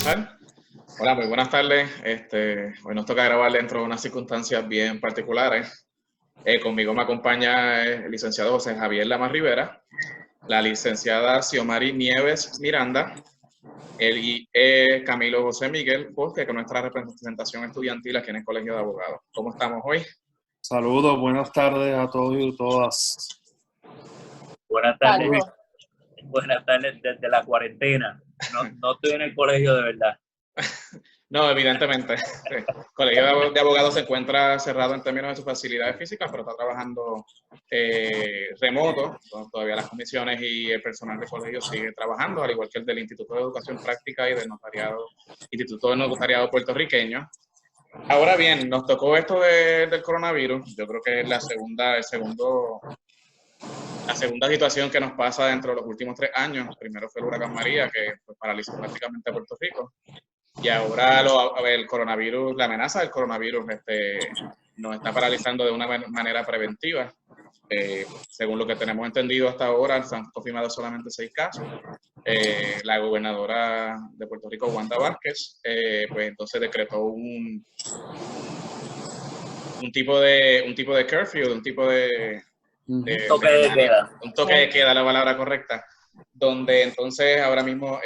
comenzar. Hola, muy buenas tardes. Hoy nos toca grabar dentro de unas circunstancias bien particulares. Conmigo me acompaña el licenciado José Javier Lamas Rivera, la licenciada Xiomari Nieves Miranda, Camilo José Miguel Bosque, que es nuestra representación estudiantil aquí en el Colegio de Abogados. ¿Cómo estamos hoy? Saludos, buenas tardes a todos y todas. Buenas tardes. Buenas tardes desde la cuarentena. No estoy en el colegio de verdad. No, evidentemente. El Colegio de Abogados se encuentra cerrado en términos de sus facilidades físicas, pero está trabajando remoto. Todavía las comisiones y el personal del colegio sigue trabajando, al igual que el del Instituto de Educación Práctica y del Instituto de Notariado puertorriqueño. Ahora bien, nos tocó esto del coronavirus. Yo creo que es la segunda situación que nos pasa dentro de los últimos 3 años. Primero fue el huracán María, que paralizó prácticamente a Puerto Rico. Y ahora el coronavirus, la amenaza del coronavirus nos está paralizando de una manera preventiva. Según lo que tenemos entendido hasta ahora, se han confirmado solamente 6 casos. La gobernadora de Puerto Rico, Wanda Vázquez, pues entonces decretó un tipo de curfew, un tipo de toque de queda. Un toque de queda, la palabra correcta, donde entonces ahora mismo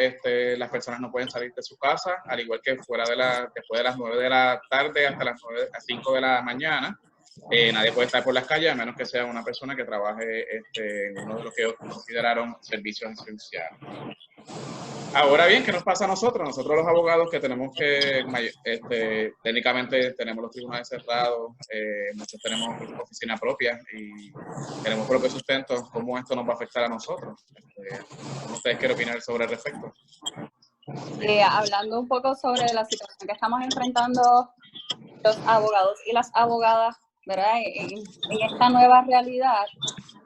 las personas no pueden salir de su casa, al igual que después de las 9 de la tarde hasta las 5 de la mañana. Nadie puede estar por las calles a menos que sea una persona que trabaje en uno de los que consideraron servicios esenciales. Ahora bien, ¿qué nos pasa a nosotros? Nosotros los abogados que tenemos técnicamente tenemos los tribunales cerrados, muchos tenemos oficina propia y tenemos propio sustento. ¿Cómo esto nos va a afectar a nosotros? ¿Cómo ustedes quieren opinar sobre el respecto? Hablando un poco sobre la situación que estamos enfrentando los abogados y las abogadas, ¿verdad? En esta nueva realidad,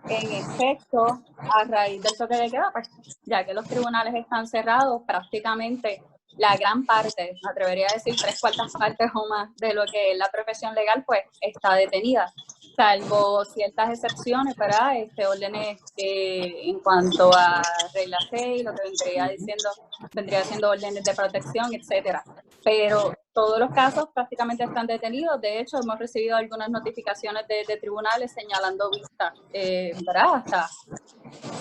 en efecto, a raíz del toque de queda, pues, ya que los tribunales están cerrados, prácticamente la gran parte, me atrevería a decir 3/4 partes o más de lo que es la profesión legal, pues está detenida, salvo ciertas excepciones, ¿verdad? Órdenes en cuanto a regla 6, lo que vendría siendo órdenes de protección, etcétera. Pero todos los casos prácticamente están detenidos. De hecho, hemos recibido algunas notificaciones de tribunales señalando vistas, ¿verdad? Hasta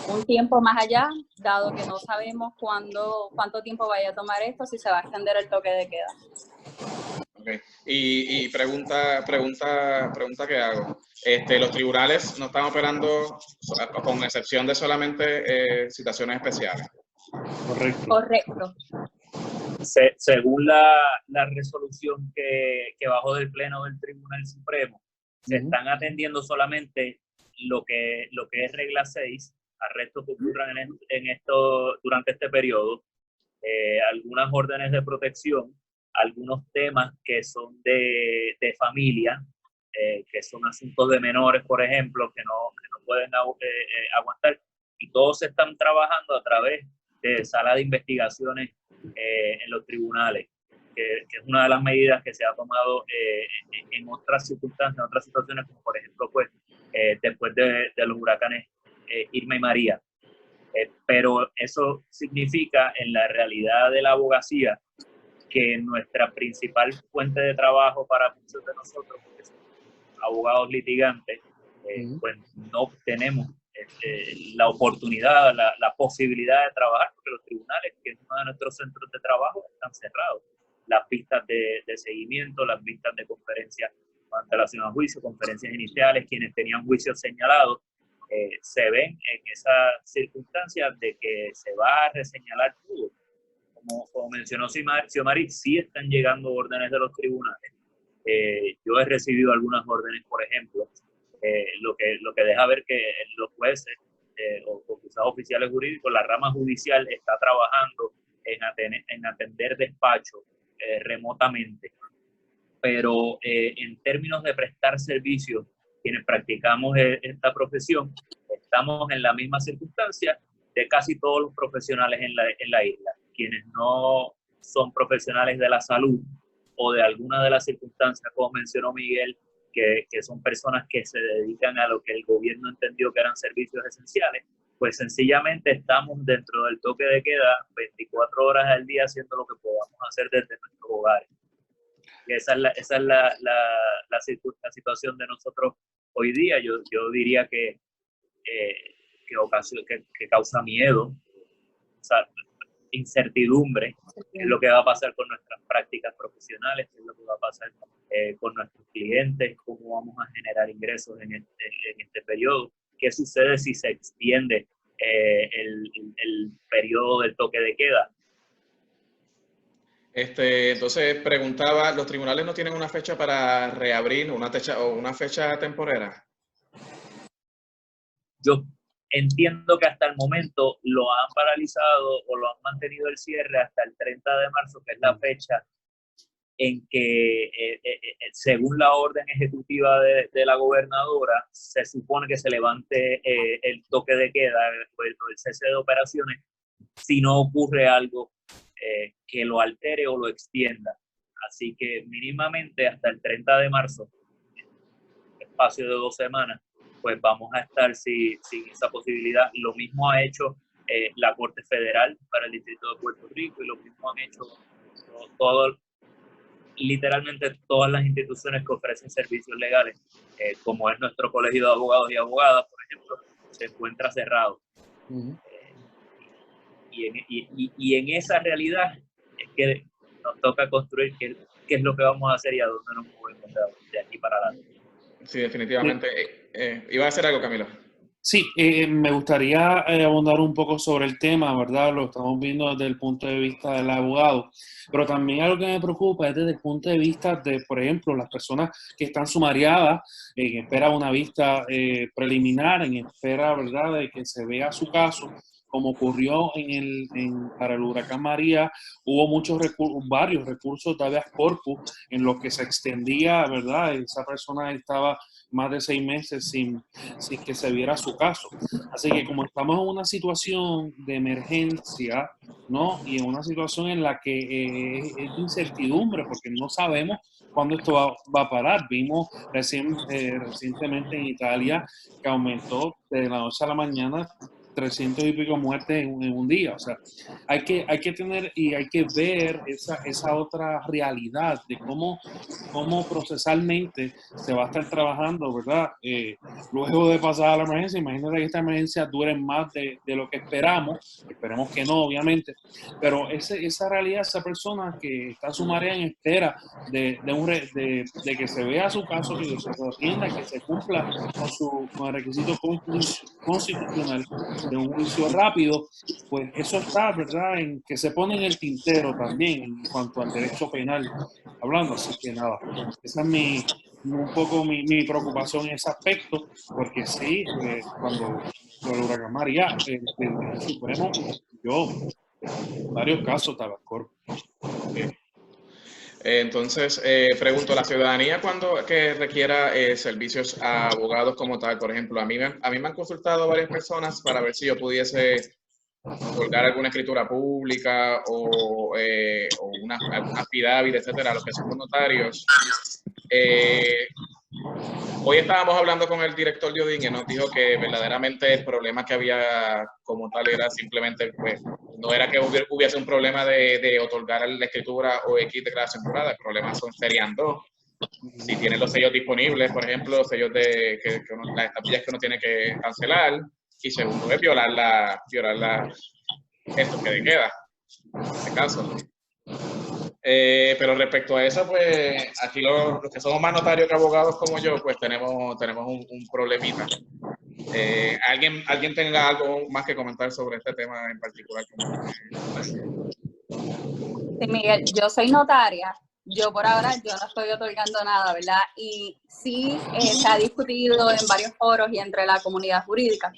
un tiempo más allá, dado que no sabemos cuánto tiempo vaya a tomar esto, si se va a extender el toque de queda. Okay. Y pregunta que hago. Los tribunales no están operando, con excepción de solamente situaciones especiales. Correcto. Según la resolución que bajó del Pleno del Tribunal Supremo, se están atendiendo solamente lo que es regla 6, arrestos que ocurran durante este periodo, algunas órdenes de protección, algunos temas que son de familia, que son asuntos de menores, por ejemplo, que no pueden aguantar, y todos se están trabajando a través de sala de investigaciones en los tribunales, que es una de las medidas que se ha tomado en otras circunstancias, en otras situaciones, como por ejemplo, pues, después de los huracanes Irma y María. Pero eso significa, en la realidad de la abogacía, que nuestra principal fuente de trabajo para muchos de nosotros, que somos abogados litigantes, pues no tenemos la oportunidad, la posibilidad de trabajar, porque los tribunales, que es uno de nuestros centros de trabajo, están cerrados. Las vistas de seguimiento, las vistas de conferencias con antelación a juicio, conferencias iniciales, quienes tenían juicios señalados, se ven en esas circunstancias de que se va a reseñalar todo. Como mencionó Xiomari, sí están llegando órdenes de los tribunales. Yo he recibido algunas órdenes, por ejemplo, lo que deja ver que los jueces o quizás oficiales jurídicos, la rama judicial está trabajando en atender despachos remotamente. Pero en términos de prestar servicios, quienes practicamos esta profesión, estamos en la misma circunstancia de casi todos los profesionales en la isla. Quienes no son profesionales de la salud o de alguna de las circunstancias, como mencionó Miguel, que son personas que se dedican a lo que el gobierno entendió que eran servicios esenciales, pues sencillamente estamos dentro del toque de queda 24 horas al día haciendo lo que podamos. podamos hacer desde nuestros hogares. Y esa es la situación de nosotros hoy día. Yo diría que causa miedo, o sea, incertidumbre, qué es lo que va a pasar con nuestras prácticas profesionales, qué es lo que va a pasar con nuestros clientes, cómo vamos a generar ingresos en este periodo, qué sucede si se extiende el periodo del toque de queda. Entonces preguntaba, ¿los tribunales no tienen una fecha para reabrir, una fecha temporera? Yo entiendo que hasta el momento lo han paralizado o lo han mantenido el cierre hasta el 30 de marzo, que es la fecha en que, según la orden ejecutiva de la gobernadora, se supone que se levante el toque de queda, el cese de operaciones, si no ocurre algo que lo altere o lo extienda. Así que mínimamente hasta el 30 de marzo, espacio de 2 semanas, pues vamos a estar sin esa posibilidad. Lo mismo ha hecho la Corte Federal para el Distrito de Puerto Rico y lo mismo han hecho literalmente todas las instituciones que ofrecen servicios legales, como es nuestro Colegio de Abogados y Abogadas, por ejemplo, se encuentra cerrado. Y en esa realidad es que nos toca construir qué es lo que vamos a hacer y a dónde nos movemos de aquí para adelante. Sí, definitivamente. ¿Iba a hacer algo, Camilo? Sí, me gustaría abundar un poco sobre el tema, ¿verdad? Lo estamos viendo desde el punto de vista del abogado, pero también algo que me preocupa es desde el punto de vista de, por ejemplo, las personas que están sumariadas, en espera de una vista preliminar, en espera, ¿verdad?, de que se vea su caso. Como ocurrió para el huracán María, hubo varios recursos de habeas corpus en los que se extendía, ¿verdad? Esa persona estaba más de 6 meses sin que se viera su caso. Así que como estamos en una situación de emergencia, ¿no? Y en una situación en la que es de incertidumbre, porque no sabemos cuándo esto va a parar. Vimos recientemente en Italia que aumentó de la noche a la mañana 300 y pico muertes en un día. O sea, hay que tener y hay que ver esa otra realidad de cómo procesalmente se va a estar trabajando, ¿verdad? Luego de pasar la emergencia, imagínate que esta emergencia dure más de lo que esperamos que no, obviamente, pero esa realidad, esa persona que está sumaria en espera de que se vea su caso, que se atienda, que se cumpla con el requisito constitucional de un juicio rápido, pues eso está, ¿verdad?, en que se pone en el tintero también en cuanto al derecho penal hablando. Así que nada, esa es un poco mi preocupación en ese aspecto, porque sí, cuando el huracán María, el Supremo, varios casos de habeas corpus. Entonces, pregunto, ¿la ciudadanía cuando que requiera servicios a abogados como tal? Por ejemplo, a mí me han consultado varias personas para ver si yo pudiese otorgar alguna escritura pública o alguna affidavit, etcétera, los que son notarios. Hoy estábamos hablando con el director de Odin y nos dijo que verdaderamente el problema que había como tal era simplemente, pues, no era que hubiese un problema de otorgar la escritura o X declaración jurada, el problema serían dos. Si tienen los sellos disponibles, por ejemplo, los sellos las estampillas que uno tiene que cancelar, y segundo es violar esto que le queda, en este caso. Pero respecto a eso, pues aquí los que somos más notarios que abogados como yo, pues tenemos un problemita. ¿Alguien tenga algo más que comentar sobre este tema en particular? Sí, Miguel, yo soy notaria. Yo por ahora yo no estoy otorgando nada, ¿verdad? Y sí se ha discutido en varios foros y entre la comunidad jurídica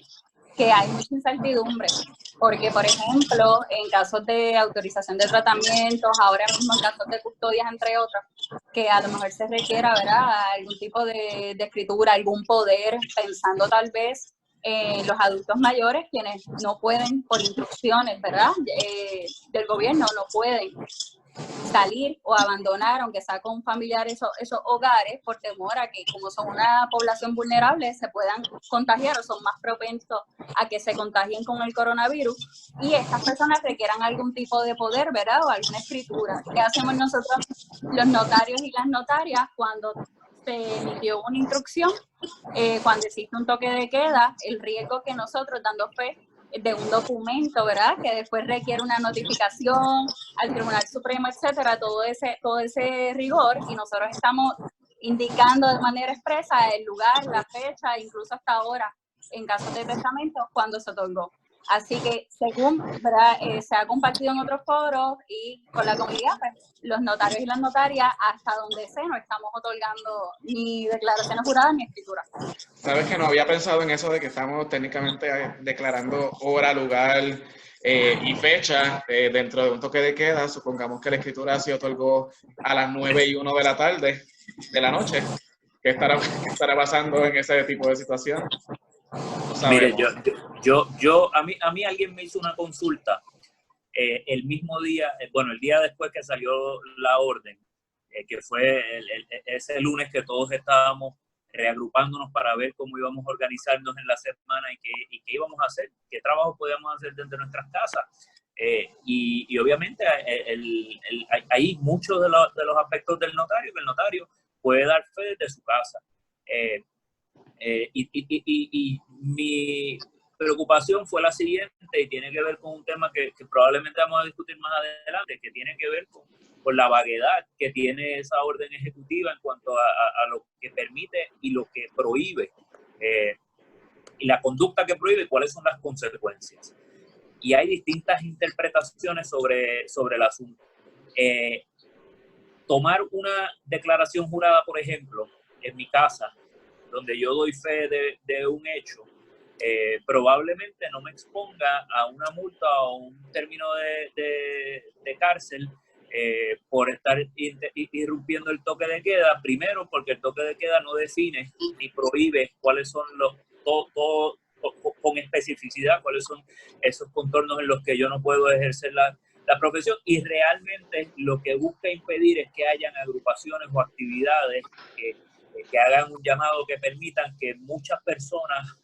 que hay mucha incertidumbre, porque, por ejemplo, en casos de autorización de tratamientos, ahora mismo en casos de custodias, entre otros, que a lo mejor se requiera, ¿verdad?, algún tipo de escritura, algún poder, pensando tal vez en los adultos mayores, quienes no pueden, por instrucciones, ¿verdad?, del gobierno, no pueden salir o abandonar, aunque sea con familiares, esos hogares, por temor a que, como son una población vulnerable, se puedan contagiar o son más propensos a que se contagien con el coronavirus. Y estas personas requieran algún tipo de poder, ¿verdad? O alguna escritura. ¿Qué hacemos nosotros, los notarios y las notarias, cuando se emitió una instrucción, cuando existe un toque de queda, el riesgo que nosotros, dando fe de un documento, ¿verdad?, que después requiere una notificación al Tribunal Supremo, etcétera, todo ese rigor, y nosotros estamos indicando de manera expresa el lugar, la fecha, incluso hasta ahora, en casos de testamento, cuando se otorgó. Así que, según, ¿verdad?, se ha compartido en otros foros y con la comunidad, pues, los notarios y las notarias, hasta donde sé, no estamos otorgando ni declaraciones juradas ni escrituras. Sabes que no había pensado en eso de que estamos técnicamente declarando hora, lugar y fecha dentro de un toque de queda. Supongamos que la escritura se otorgó a las 9:01 de la tarde, de la noche. ¿Qué estará pasando en ese tipo de situación? No Mire, a mí alguien me hizo una consulta el mismo día, bueno, el día después que salió la orden, que fue ese lunes que todos estábamos reagrupándonos para ver cómo íbamos a organizarnos en la semana y qué íbamos a hacer, qué trabajo podíamos hacer desde nuestras casas. Y obviamente hay muchos de los aspectos del notario, que el notario puede dar fe desde su casa. Y mi preocupación fue la siguiente, y tiene que ver con un tema que probablemente vamos a discutir más adelante, que tiene que ver con la vaguedad que tiene esa orden ejecutiva en cuanto a lo que permite y lo que prohíbe, y la conducta que prohíbe y cuáles son las consecuencias. Y hay distintas interpretaciones sobre el asunto. Tomar una declaración jurada, por ejemplo, en mi casa, donde yo doy fe de un hecho, probablemente no me exponga a una multa o un término de cárcel por estar irrumpiendo el toque de queda. Primero, porque el toque de queda no define ni prohíbe cuáles son con especificidad, cuáles son esos contornos en los que yo no puedo ejercer la profesión, y realmente lo que busca impedir es que hayan agrupaciones o actividades que hagan un llamado que permitan que muchas personas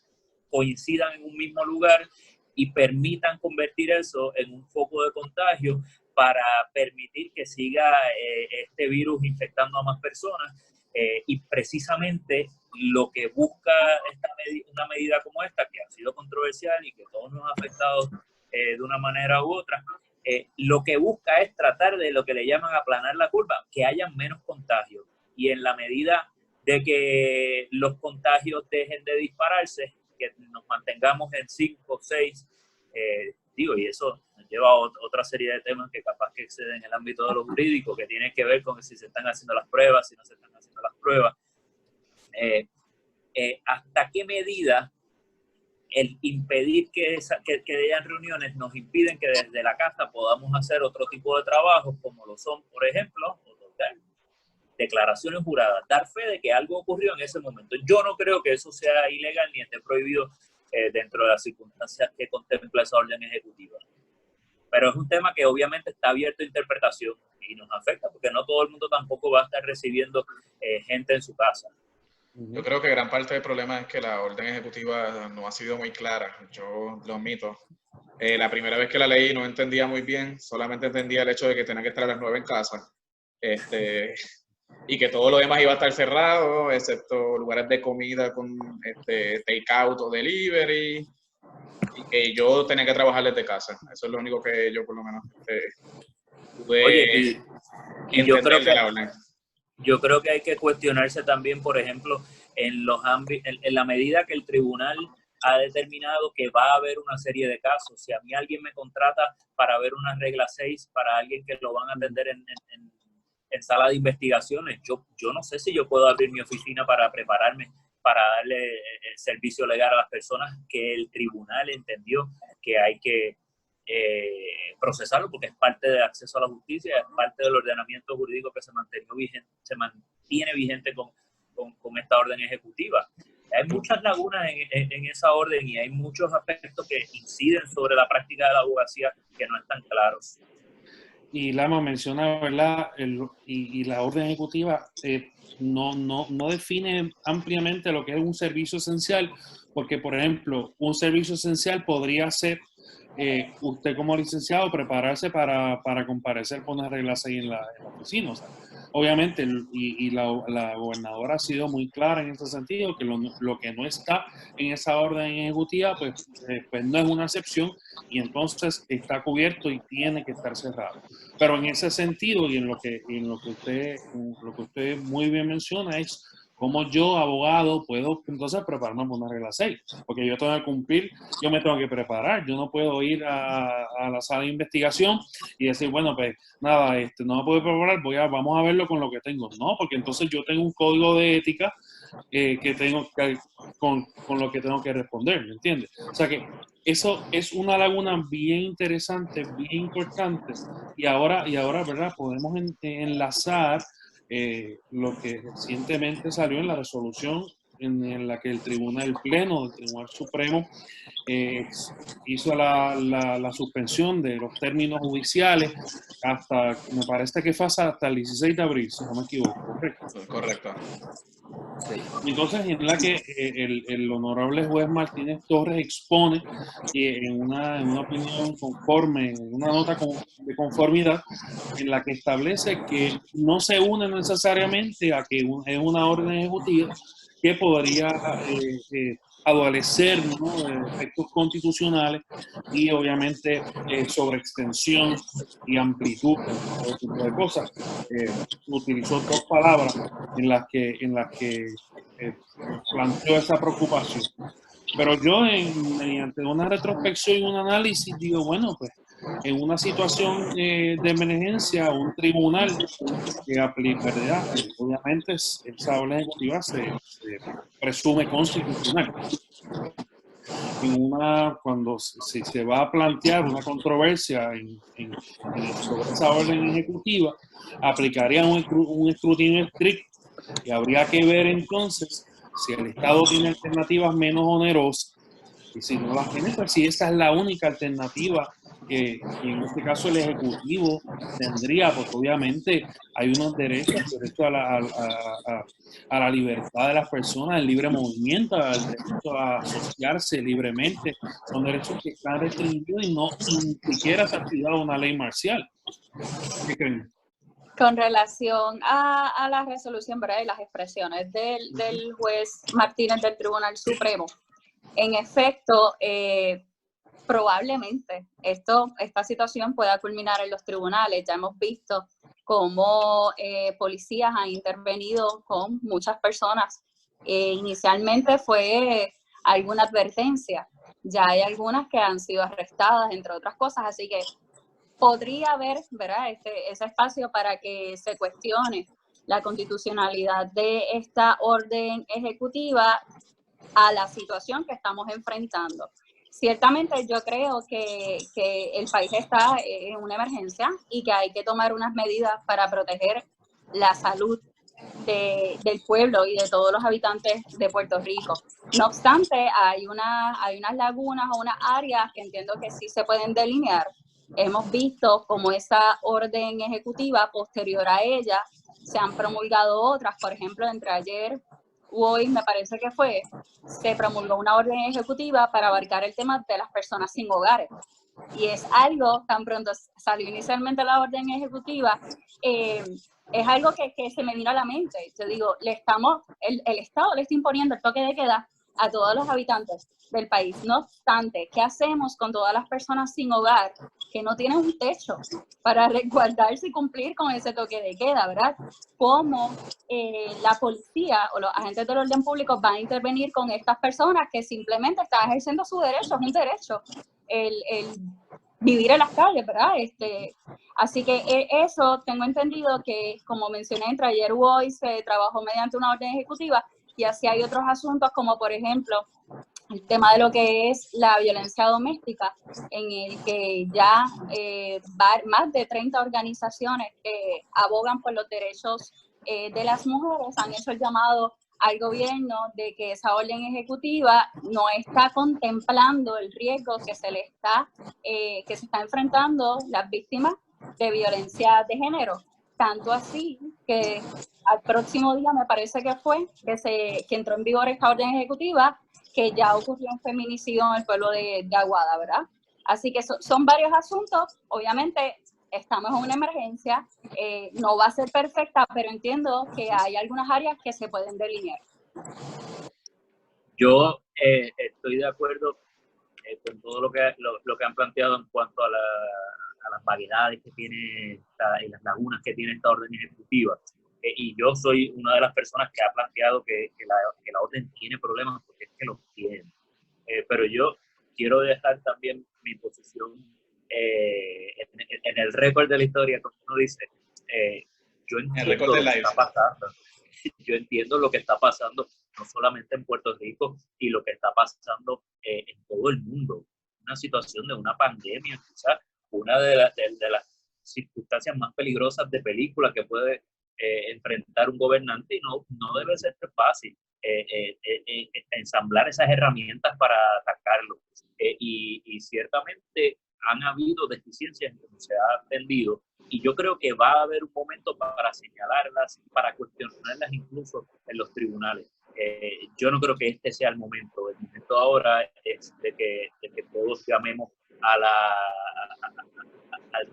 coincidan en un mismo lugar y permitan convertir eso en un foco de contagio para permitir que siga este virus infectando a más personas. Y precisamente lo que busca una medida como esta, que ha sido controversial y que todos nos ha afectado de una manera u otra, lo que busca es tratar de lo que le llaman aplanar la curva, que haya menos contagios. Y en la medida de que los contagios dejen de dispararse, que nos mantengamos en 5 o 6, y eso nos lleva a otra serie de temas que capaz que exceden en el ámbito de lo jurídico, que tienen que ver con si se están haciendo las pruebas, si no se están haciendo las pruebas. ¿Hasta qué medida el impedir que hayan reuniones nos impiden que desde la casa podamos hacer otro tipo de trabajos, como lo son, por ejemplo, declaraciones juradas, dar fe de que algo ocurrió en ese momento? Yo no creo que eso sea ilegal ni esté prohibido dentro de las circunstancias que contempla esa orden ejecutiva. Pero es un tema que obviamente está abierto a interpretación y nos afecta, porque no todo el mundo tampoco va a estar recibiendo gente en su casa. Yo creo que gran parte del problema es que la orden ejecutiva no ha sido muy clara. Yo lo admito. La primera vez que la leí no entendía muy bien, solamente entendía el hecho de que tenía que estar a las 9 en casa. Y que todo lo demás iba a estar cerrado, excepto lugares de comida con take-out o delivery, y que yo tenía que trabajar desde casa. Eso es lo único que yo por lo menos pude. Oye, y yo creo que hay que cuestionarse también, por ejemplo, en la medida que el tribunal ha determinado que va a haber una serie de casos. Si a mí alguien me contrata para ver una regla 6, para alguien que lo van a atender en sala de investigaciones, yo no sé si yo puedo abrir mi oficina para prepararme para darle servicio legal a las personas que el tribunal entendió que hay que procesarlo, porque es parte del acceso a la justicia, es parte del ordenamiento jurídico que se mantiene vigente con esta orden ejecutiva. Hay muchas lagunas en esa orden y hay muchos aspectos que inciden sobre la práctica de la abogacía que no están claros. y Lama menciona, ¿verdad? Y la orden ejecutiva no define ampliamente lo que es un servicio esencial, porque, por ejemplo, un servicio esencial podría ser usted como licenciado prepararse para comparecer con una regla 6 en la oficina. O sea, obviamente, la gobernadora ha sido muy clara en ese sentido, que lo que no está en esa orden ejecutiva, pues no es una excepción y entonces está cubierto y tiene que estar cerrado. Pero en ese sentido y en lo que usted muy bien menciona es cómo yo, abogado, puedo entonces prepararme para una regla 6, porque yo tengo que cumplir, yo me tengo que preparar, yo no puedo ir a la sala de investigación y decir, bueno, pues nada, no me puedo preparar, vamos a verlo con lo que tengo. No, porque entonces yo tengo un código de ética que tengo con lo que tengo que responder, ¿me entiendes? O sea que eso es una laguna bien interesante, bien importante, y ahora ¿verdad? Podemos enlazar lo que recientemente salió en la resolución en la que el Pleno del Tribunal Supremo hizo la suspensión de los términos judiciales hasta, me parece que fue hasta el 16 de abril, si no me equivoco, ¿correcto? Correcto. Entonces, en la que el honorable juez Martínez Torres expone en una opinión conforme, en una nota de conformidad, en la que establece que no se une necesariamente a que es una orden ejecutiva que podría adolecer, ¿no?, efectos constitucionales y obviamente sobreextensión y amplitud, todo tipo de cosas. Utilizó dos palabras en las que planteó esa preocupación. Pero yo, mediante una retrospección y un análisis, digo, bueno, pues en una situación de emergencia, un tribunal que aplica, ¿verdad? Obviamente esa orden ejecutiva se presume constitucional. Cuando se va a plantear una controversia sobre esa orden ejecutiva, aplicaría un escrutinio estricto y habría que ver entonces si el Estado tiene alternativas menos onerosas y si no las tiene, pues si esa es la única alternativa que en este caso el Ejecutivo tendría, porque obviamente hay unos derechos, el derecho a la libertad de las personas, el libre movimiento, el derecho a asociarse libremente, son derechos que están restringidos y ni siquiera se ha activado una ley marcial. ¿Qué creen? Con relación a la resolución, ¿verdad?, y las expresiones del juez Martínez del Tribunal Supremo, en efecto, probablemente esta situación pueda culminar en los tribunales. Ya hemos visto cómo policías han intervenido con muchas personas. Inicialmente fue alguna advertencia, ya hay algunas que han sido arrestadas, entre otras cosas, así que podría haber, ¿verdad?, ese espacio para que se cuestione la constitucionalidad de esta orden ejecutiva a la situación que estamos enfrentando. Ciertamente yo creo que el país está en una emergencia y que hay que tomar unas medidas para proteger la salud del pueblo y de todos los habitantes de Puerto Rico. No obstante, hay unas lagunas o unas áreas que entiendo que sí se pueden delinear. Hemos visto como esa orden ejecutiva posterior a ella se han promulgado otras, por ejemplo, entre ayer hoy me parece que se promulgó una orden ejecutiva para abarcar el tema de las personas sin hogares. Y es algo, tan pronto salió inicialmente la orden ejecutiva, es algo que se me vino a la mente. Yo digo, el Estado le está imponiendo el toque de queda a todos los habitantes del país. No obstante, ¿qué hacemos con todas las personas sin hogar que no tienen un techo para resguardarse y cumplir con ese toque de queda, verdad? ¿Cómo la policía o los agentes del orden público van a intervenir con estas personas que simplemente están ejerciendo su derecho? Es un derecho el vivir en las calles, ¿verdad? Así que eso tengo entendido que, como mencioné, entre ayer y hoy se trabajó mediante una orden ejecutiva, y así hay otros asuntos como, por ejemplo, el tema de lo que es la violencia doméstica, en el que ya más de 30 organizaciones que abogan por los derechos de las mujeres han hecho el llamado al gobierno de que esa orden ejecutiva no está contemplando el riesgo que se está enfrentando las víctimas de violencia de género. Tanto así que al próximo día me parece que fue que entró en vigor esta orden ejecutiva, que ya ocurrió un feminicidio en el pueblo de Aguada, ¿verdad? Así que son varios asuntos. Obviamente estamos en una emergencia, no va a ser perfecta, pero entiendo que hay algunas áreas que se pueden delinear. Yo estoy de acuerdo con todo lo que han planteado en cuanto a las variedades que tiene y las lagunas que tiene esta orden ejecutiva. Y yo soy una de las personas que ha planteado que la orden tiene problemas, porque es que los tiene. Pero yo quiero dejar también mi posición en el récord de la historia, como uno dice. Yo entiendo lo que está pasando. Yo entiendo lo que está pasando, no solamente en Puerto Rico, y lo que está pasando en todo el mundo. Una situación de una pandemia, quizás una de las circunstancias más peligrosas de película que puede enfrentar un gobernante, y no debe ser fácil ensamblar esas herramientas para atacarlo. Y ciertamente han habido deficiencias en cómo se ha atendido, y yo creo que va a haber un momento para señalarlas, para cuestionarlas incluso en los tribunales. Yo no creo que este sea el momento. El momento ahora es de que todos llamemos al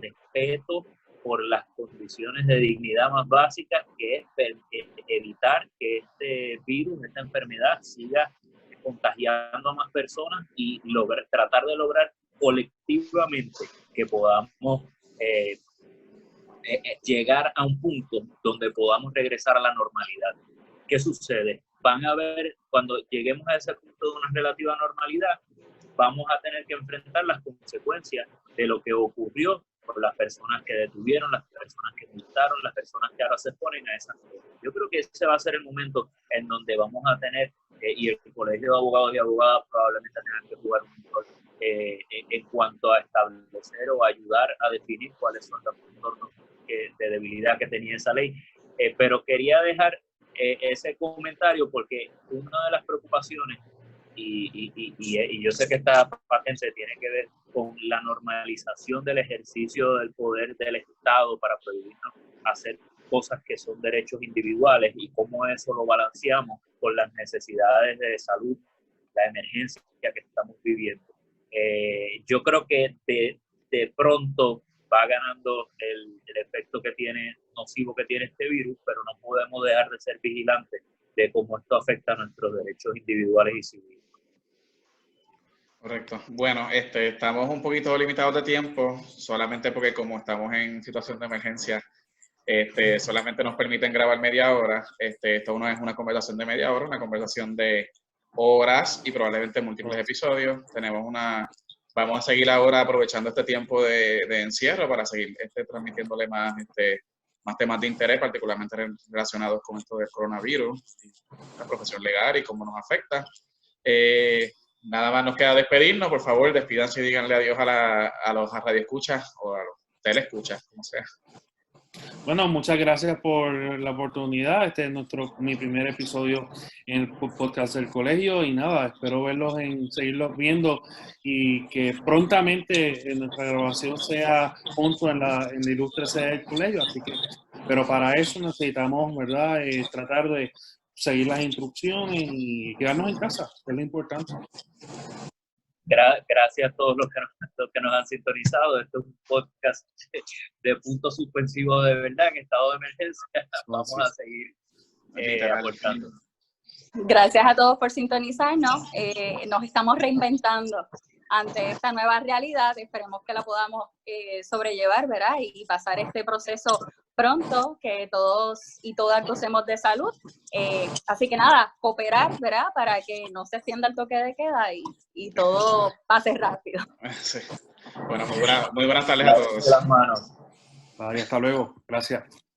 respeto por las condiciones de dignidad más básicas, que es evitar que este virus, esta enfermedad, siga contagiando a más personas, y tratar de lograr colectivamente que podamos llegar a un punto donde podamos regresar a la normalidad. ¿Qué sucede? Van a ver, cuando lleguemos a ese punto de una relativa normalidad, vamos a tener que enfrentar las consecuencias de lo que ocurrió por las personas que detuvieron, las personas que multaron, las personas que ahora se ponen a esas cosas. Yo creo que ese va a ser el momento en donde vamos a tener, y el Colegio de Abogados y Abogadas probablemente tenga que jugar un rol en cuanto a establecer o ayudar a definir cuáles son los contornos de debilidad que tenía esa ley. Pero quería dejar ese comentario porque una de las preocupaciones, y yo sé que esta patente tiene que ver con la normalización del ejercicio del poder del Estado para prohibirnos hacer cosas que son derechos individuales, y cómo eso lo balanceamos con las necesidades de salud, la emergencia que estamos viviendo. Yo creo que de pronto va ganando el efecto que tiene, nocivo que tiene este virus, pero no podemos dejar de ser vigilantes de cómo esto afecta a nuestros derechos individuales y civiles. Correcto. Bueno, estamos un poquito limitados de tiempo, solamente porque como estamos en situación de emergencia, solamente nos permiten grabar media hora. Esto no es una conversación de media hora, una conversación de horas y probablemente múltiples episodios. Vamos a seguir ahora aprovechando este tiempo de encierro para seguir transmitiéndole más temas de interés, particularmente relacionados con esto del coronavirus, la profesión legal y cómo nos afecta. Nada más nos queda despedirnos. Por favor, despídanse y díganle adiós a los radioescuchas o a los teleescuchas, como sea. Bueno, muchas gracias por la oportunidad. Este es mi primer episodio en el podcast del colegio, y nada, espero seguirlos viendo, y que prontamente nuestra grabación sea junto en la ilustre sede del colegio. Así que, pero para eso necesitamos, ¿verdad?, tratar de seguir las instrucciones y quedarnos en casa, que es lo importante. Gracias a todos los que nos han sintonizado. Esto es un podcast de punto suspensivo de verdad, en estado de emergencia. Vamos a seguir aportando. Gracias a todos por sintonizarnos. Nos estamos reinventando ante esta nueva realidad. Esperemos que la podamos sobrellevar, ¿verdad? Y pasar este proceso pronto, que todos y todas gocemos de salud. Así que nada, cooperar, ¿verdad? Para que no se extienda el toque de queda y todo pase rápido. Sí. Bueno, muy buenas tardes a todos. Las manos. Hasta luego. Gracias.